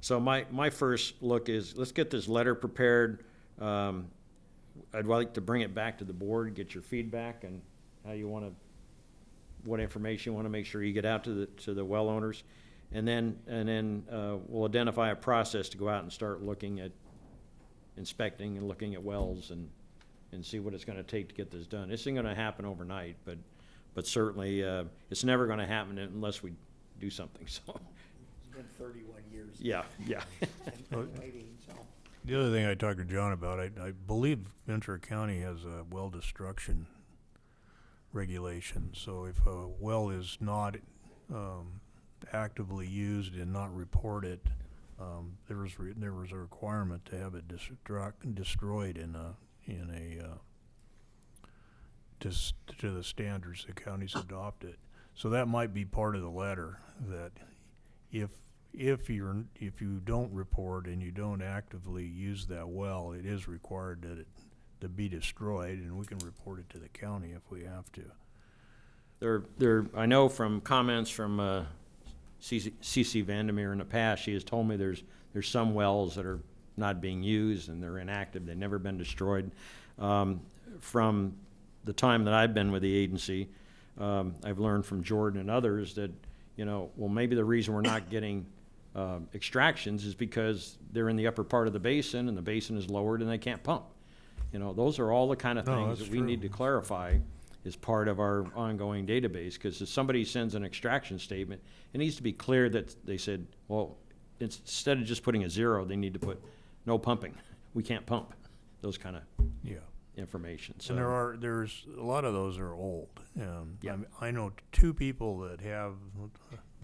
F: So my first look is, let's get this letter prepared. I'd like to bring it back to the board, get your feedback and how you wanna, what information you wanna make sure you get out to the well owners. And then we'll identify a process to go out and start looking at inspecting and looking at wells and see what it's gonna take to get this done. This isn't gonna happen overnight, but certainly, it's never gonna happen unless we do something, so.
D: It's been 31 years.
F: Yeah.
D: And waiting, so.
A: The other thing I talked to John about, I believe Ventura County has a well destruction regulation. So if a well is not actively used and not reported, there was a requirement to have it destroyed to the standards the counties adopted. So that might be part of the letter, that if you don't report and you don't actively use that well, it is required that it to be destroyed, and we can report it to the county if we have to.
F: I know from comments from CC Vandermeer in the past, she has told me there's some wells that are not being used and they're inactive, they've never been destroyed. From the time that I've been with the agency, I've learned from Jordan and others that, well, maybe the reason we're not getting extractions is because they're in the upper part of the basin and the basin is lowered and they can't pump. Those are all the kind of things that we need to clarify as part of our ongoing database, because if somebody sends an extraction statement, it needs to be clear that they said, well, instead of just putting a 0, they need to put no pumping. We can't pump. Those kind of information. So
A: And there's a lot of those are old.
F: Yeah.
A: I know 2 people that have,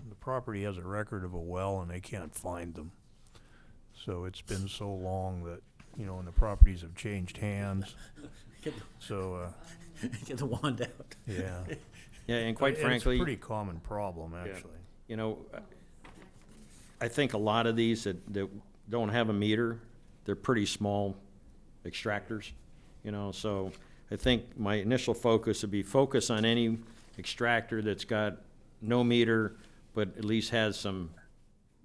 A: the property has a record of a well and they can't find them. So it's been so long that, and the properties have changed hands. So,
B: Get the wand out.
A: yeah.
F: yeah, and quite
A: It's
F: frankly,
A: a pretty common problem, actually.
F: I think a lot of these that don't have a meter, they're pretty small extractors, so I think my initial focus would be focus on any extractor that's got no meter, but at least has some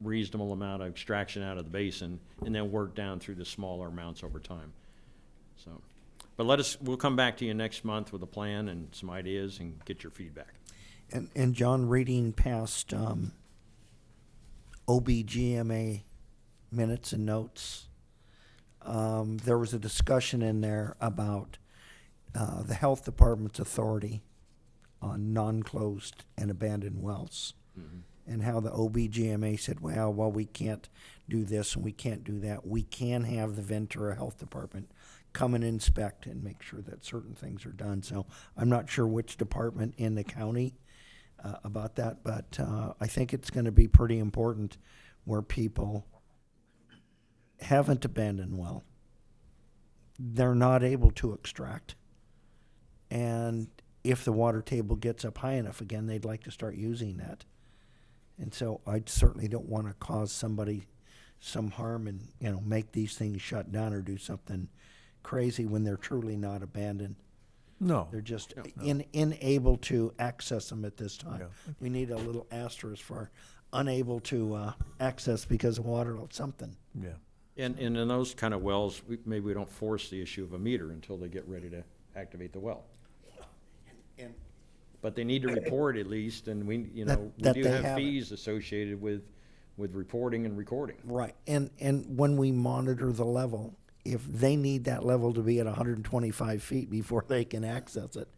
F: reasonable amount of extraction out of the basin, and then work down through the smaller amounts over time. So, but we'll come back to you next month with a plan and some ideas and get your feedback.
D: And John, reading past OBGMA minutes and notes, there was a discussion in there about the health department's authority on non-closed and abandoned wells.
F: Mm-hmm.
D: And how the OBGMA said, well, we can't do this and we can't do that. We can have the Ventura Health Department come and inspect and make sure that certain things are done. So I'm not sure which department in the county about that, but I think it's going to be pretty important where people haven't abandoned well. They're not able to extract. And if the water table gets up high enough again, they'd like to start using that. And so I certainly don't want to cause somebody some harm and, make these things shut down or do something crazy when they're truly not abandoned.
A: No.
D: They're just unable to access them at this time.
A: Yeah.
D: We need a little asterisk for unable to access because of water or something.
A: Yeah.
F: And in those kind of wells, maybe we don't force the issue of a meter until they get ready to activate the well.
D: And
F: But they need to report at least, and we do have fees associated with reporting and recording.
D: right. And when we monitor the level, if they need that level to be at 125 feet before they can access it,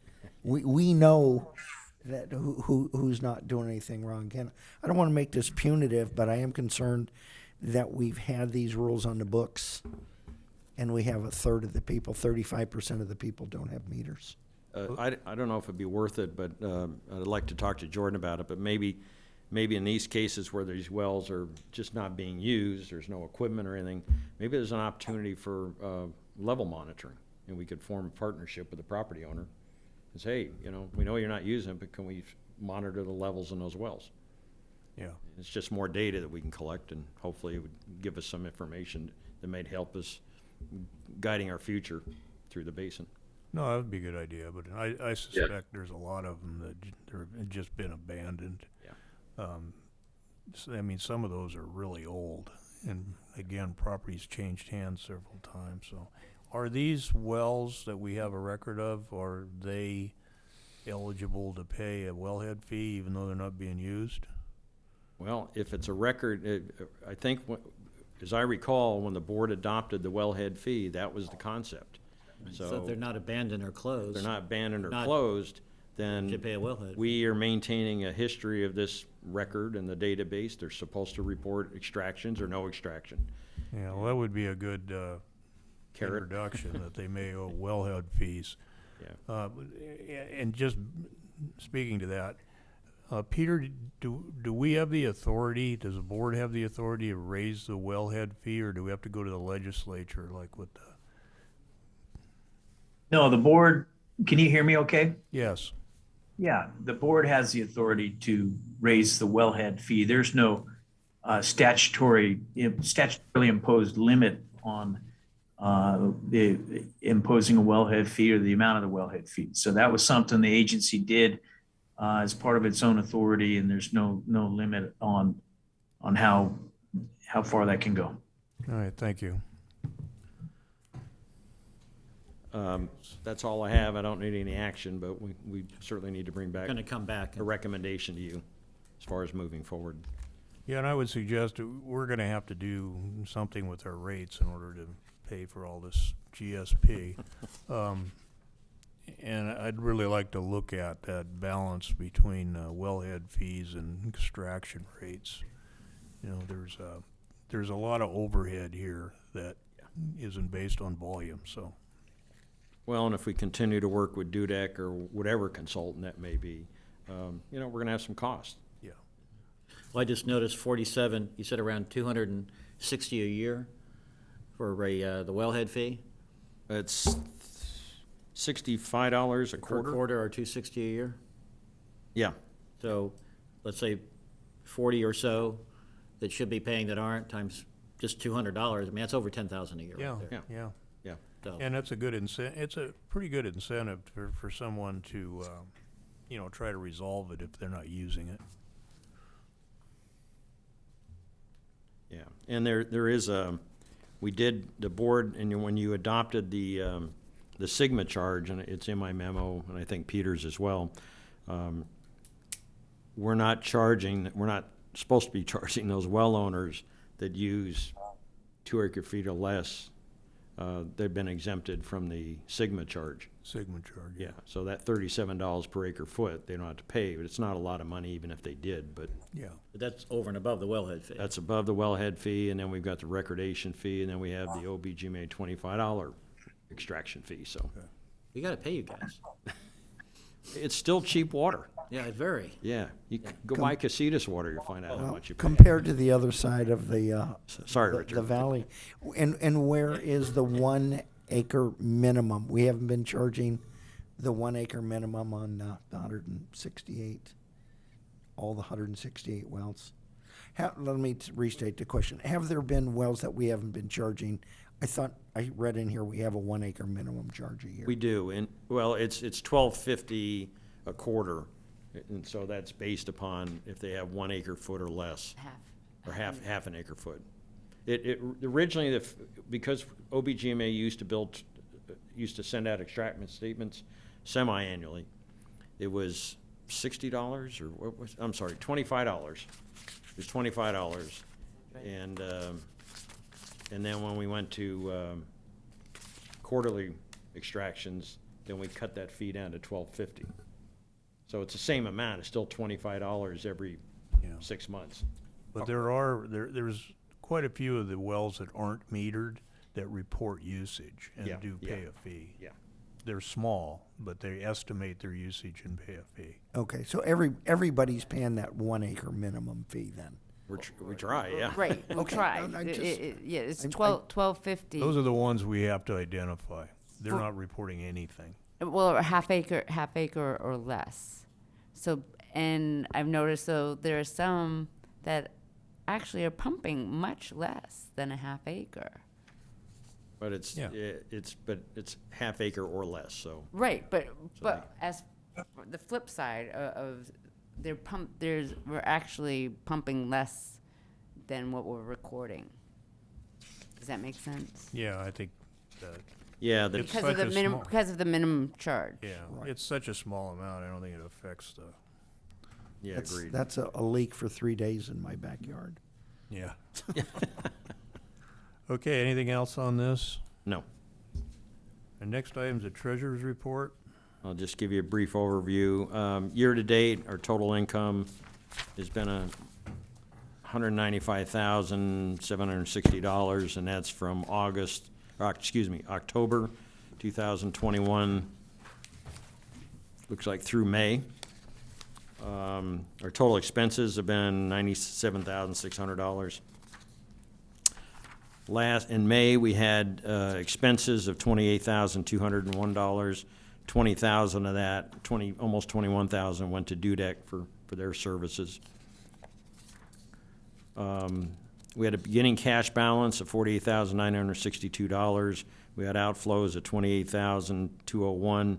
D: we know that who's not doing anything wrong. Again, I don't want to make this punitive, but I am concerned that we've had these rules on the books, and we have a third of the people, 35% of the people don't have meters.
F: I don't know if it'd be worth it, but I'd like to talk to Jordan about it, but maybe in these cases where these wells are just not being used, there's no equipment or anything, maybe there's an opportunity for level monitoring, and we could form a partnership with the property owner is, hey, you know, we know you're not using it, but can we monitor the levels in those wells?
A: Yeah.
F: It's just more data that we can collect, and hopefully it would give us some information that may help us guiding our future through the basin.
A: No, that would be a good idea, but I suspect there's a lot of them that they're just been abandoned.
F: Yeah.
A: I mean, some of those are really old, and again, property's changed hands several times, so. Are these wells that we have a record of, are they eligible to pay a wellhead fee even though they're not being used?
F: Well, if it's a record, I think, as I recall, when the board adopted the wellhead fee, that was the concept.
B: So if they're not abandoned or closed.
F: They're not abandoned or
B: Not-
F: closed, then
B: Should pay a wellhead.
F: we are maintaining a history of this record in the database. They're supposed to report extractions or no extraction.
A: Yeah, well, that would be a good,
F: Carrot.
A: introduction, that they may owe wellhead fees.
F: Yeah.
A: And just speaking to that, Peter, do we have the authority, does the board have the authority to raise the wellhead fee, or do we have to go to the legislature like with the?
K: No, the board, can you hear me okay?
A: Yes,
K: Yeah, the board has the authority to raise the wellhead fee. There's no statutorily imposed limit on imposing a wellhead fee or the amount of the wellhead fee. So that was something the agency did as part of its own authority, and there's no limit on how far that can go.
A: all right, thank you.
F: That's all I have. I don't need any action, but we certainly need to bring back
B: Gonna come back.
F: a recommendation to you as far as moving forward.
A: Yeah, and I would suggest that we're gonna have to do something with our rates in order to pay for all this GSP. And I'd really like to look at that balance between wellhead fees and extraction rates. You know, there's a lot of overhead here that isn't based on volume, so.
F: Well, and if we continue to work with Dudek or whatever consultant that may be, you know, we're gonna have some costs.
A: Yeah.
B: Well, I just noticed 47, you said around 260 a year for the wellhead fee?
F: It's $65 a
B: Per
F: quarter.
B: quarter or 260 a year?
F: Yeah,
B: So let's say 40 or so that should be paying that aren't, times just $200. I mean, that's over 10,000 a year
A: Yeah,
B: right there.
A: yeah.
F: yeah.
B: So,
A: And that's a good it's a pretty good incentive for someone to, you know, try to resolve it if they're not using it.
F: Yeah, and there is we did, the board, and when you adopted the Sigma charge, and it's in my memo, and I think Peter's as well, we're not supposed to be charging those well owners that use 2 acre-feet or less. They've been exempted from the Sigma charge.
A: Sigma charge.
F: Yeah, so that $37 per acre foot, they don't have to pay, but it's not a lot of money even if they did, but
A: Yeah.
B: but that's over and above the wellhead fee.
F: that's above the wellhead fee, and then we've got the recordation fee, and then we have the OBGMA $25 extraction fee, so.
B: We gotta pay you guys.
F: It's still cheap water.
B: Yeah, it very.
F: Yeah, you go buy Casitas water, you'll find out how
D: Well,
F: much you pay.
D: compared to the other side of the
F: Sorry,
D: the
F: Richard.
D: valley, and where is the 1 acre minimum? We haven't been charging the 1 acre minimum on the 168, all the 168 wells. Let me restate the question. Have there been wells that we haven't been charging? I thought I read in here we have a 1 acre minimum charge a year.
F: We do, and, well, it's $12.50 a quarter, and so that's based upon if they have 1 acre foot or less. Or half an acre foot. It originally, because OBGMA used to send out extractment statements semi-annually, it was $60 or what was, I'm sorry, $25. It was $25. And then when we went to quarterly extractions, then we cut that fee down to $12.50. So it's the same amount, it's still $25 every
A: Yeah.
F: 6 months.
A: But there's quite a few of the wells that aren't metered that report usage and
F: Yeah,
A: do
F: yeah.
A: pay a fee.
F: Yeah.
A: They're small, but they estimate their usage and pay a fee.
D: Okay, so everybody's paying that 1 acre minimum fee then?
F: We try, yeah.
C: Right, we
D: Okay,
C: try.
D: I just-
C: Yeah, it's
D: I'm-
C: 12.50.
A: Those are the ones we have to identify. They're not reporting anything.
C: Well, a half acre or less. So, and I've noticed though there are some that actually are pumping much less than a half acre.
F: But it's,
A: Yeah.
F: but it's half acre or less, so.
C: Right, but as for the flip side of we're actually pumping less than what we're recording. Does that make sense?
A: Yeah, I think that,
F: Yeah,
A: It's
C: Because
A: such
C: of the
A: a
C: minimum,
A: small-
C: because of the minimum charge.
A: yeah, it's such a small amount, I don't think it affects the,
F: yeah, agreed.
D: That's a leak for 3 days in my backyard.
A: yeah. Okay, anything else on this?
F: No.
A: The next item is the treasurer's report.
F: I'll just give you a brief overview. Year-to-date, our total income has been $195,760, and that's from October 2021, looks like through May. Our total expenses have been $97,600. In May, we had expenses of $28,201. 20,000 of that, almost 21,000 went to Dudek for their services. We had a beginning cash balance of $48,962. We had outflows of $28,201.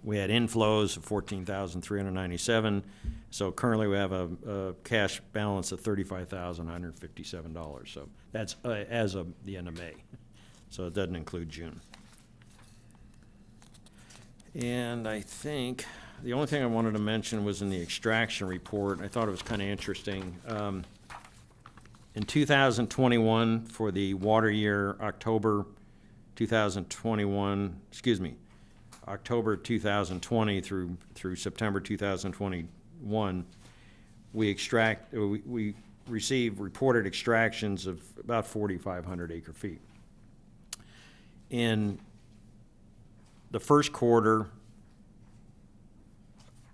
F: We had inflows of $14,397. So currently we have a cash balance of $35,957. So that's as of the end of May. So it doesn't include June. And I think the only thing I wanted to mention was in the extraction report. I thought it was kind of interesting. In 2021, for the water year, October 2020 through September 2021, we received reported extractions of about 4,500 acre feet. In the first quarter,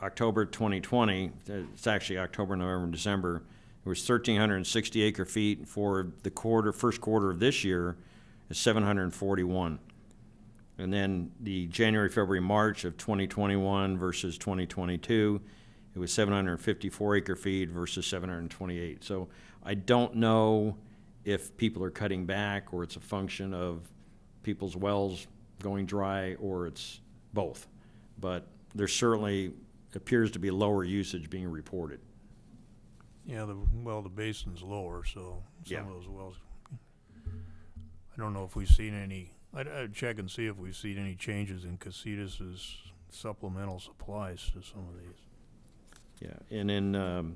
F: October 2020, it's actually October, November, and December, it was 1,360 acre feet. For the first quarter of this year, is 741. And then the January, February, March of 2021 versus 2022, it was 754 acre feet versus 728. So I don't know if people are cutting back or it's a function of people's wells going dry or it's both. But there certainly appears to be lower usage being reported.
A: Yeah, the basin's lower, so some
F: Yeah.
A: of those wells. I don't know if we've seen any, I'd check and see if we've seen any changes in Casitas's supplemental supplies to some of these.
F: Yeah, and in the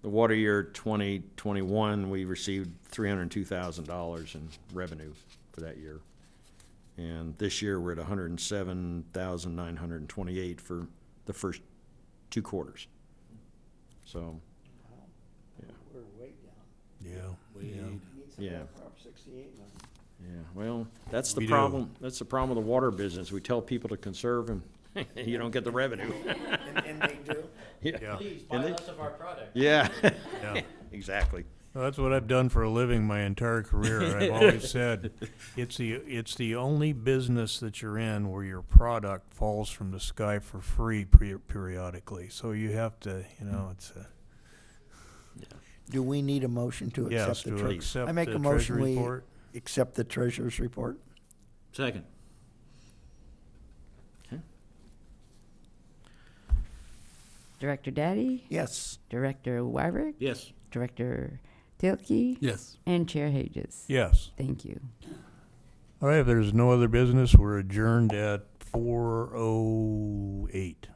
F: water year 2021, we received $302,000 in revenue for that year. And this year, we're at $107,928 for the first 2 quarters. So,
D: We're way down.
A: Yeah,
F: yeah. Yeah, well, that's the
A: We do.
F: problem. That's the problem with the water business. We tell people to conserve and you don't get the revenue.
D: And they do?
A: yeah.
B: Please buy less of our product.
F: Yeah,
A: Yeah.
F: exactly.
A: Well, that's what I've done for a living my entire career. I've always said, it's the only business that you're in where your product falls from the sky for free periodically. So you have to, it's a,
D: Do we need a motion to
A: yes,
D: accept the
A: to
D: treasurer's?
A: accept
D: I make
A: the
D: a motion
A: treasury
D: we
A: report.
D: accept the treasurer's report.
B: Second.
C: Director Daddy,
D: Yes.
C: Director Wyrick,
B: Yes.
C: Director Tilkey,
E: Yes.
C: and Chair Hages.
A: Yes.
C: Thank you.
A: All right, if there's no other business, we're adjourned at 4:08.